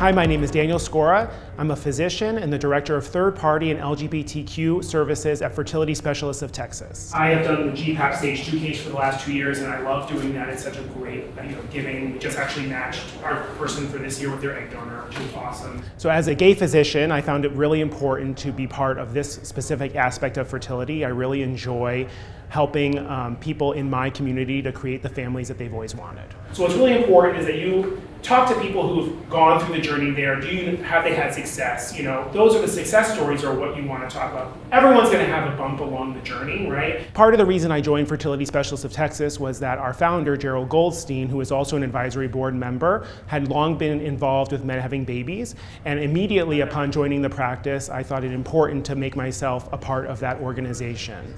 Hi, my name is Daniel Skora. I'm a physician and the Director of Third-Party and LGBTQ Services at Fertility Specialists of Texas. I have done the GPAP Stage 2 case for the last 2 years, and I love doing that. It's such a great, giving. We just actually matched our person for this year with their egg donor, which was awesome. So as a gay physician, I found it really important to be part of this specific aspect of fertility. I really enjoy helping people in my community to create the families that they've always wanted. So what's really important is that you talk to people who've gone through the journey there. Have they had success? Those are the success stories are what you want to talk about. Everyone's going to have a bump along the journey, right? Part of the reason I joined Fertility Specialists of Texas was that our founder, Gerald Goldstein, who is also an advisory board member, had long been involved with men having babies. And immediately upon joining the practice, I thought it important to make myself a part of that organization.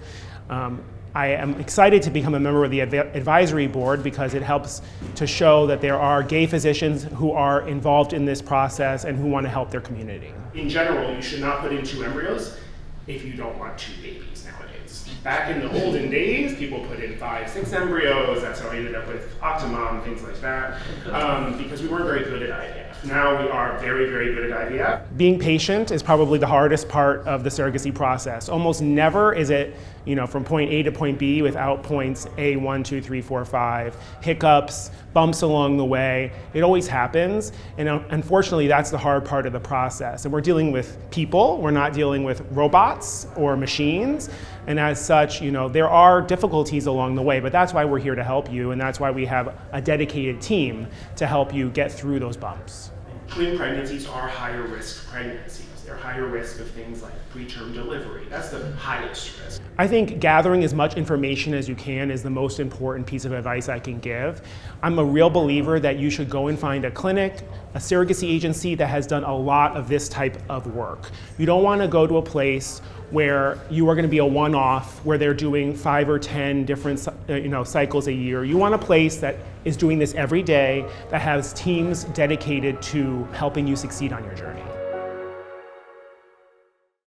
I am excited to become a member of the advisory board because it helps to show that there are gay physicians who are involved in this process and who want to help their community. In general, you should not put in 2 embryos if you don't want 2 babies nowadays. Back in the olden days, people put in 5, 6 embryos. That's how we ended up with Optima and things like that, because we weren't very good at IVF. Now we are very, very good at IVF. Being patient is probably the hardest part of the surrogacy process. Almost never is it, from point A to point B without points A, 1, 2, 3, 4, 5, hiccups, bumps along the way. It always happens, and unfortunately that's the hard part of the process. And we're dealing with people, we're not dealing with robots or machines, and as such, there are difficulties along the way, but that's why we're here to help you, and that's why we have a dedicated team to help you get through those bumps. Twin pregnancies are higher risk pregnancies. They're higher risk of things like preterm delivery. That's the highest risk. I think gathering as much information as you can is the most important piece of advice I can give. I'm a real believer that you should go and find a clinic, a surrogacy agency that has done a lot of this type of work. You don't want to go to a place where you are going to be a one-off, where they're doing 5 or 10 different cycles a year. You want a place that is doing this every day, that has teams dedicated to helping you succeed on your journey.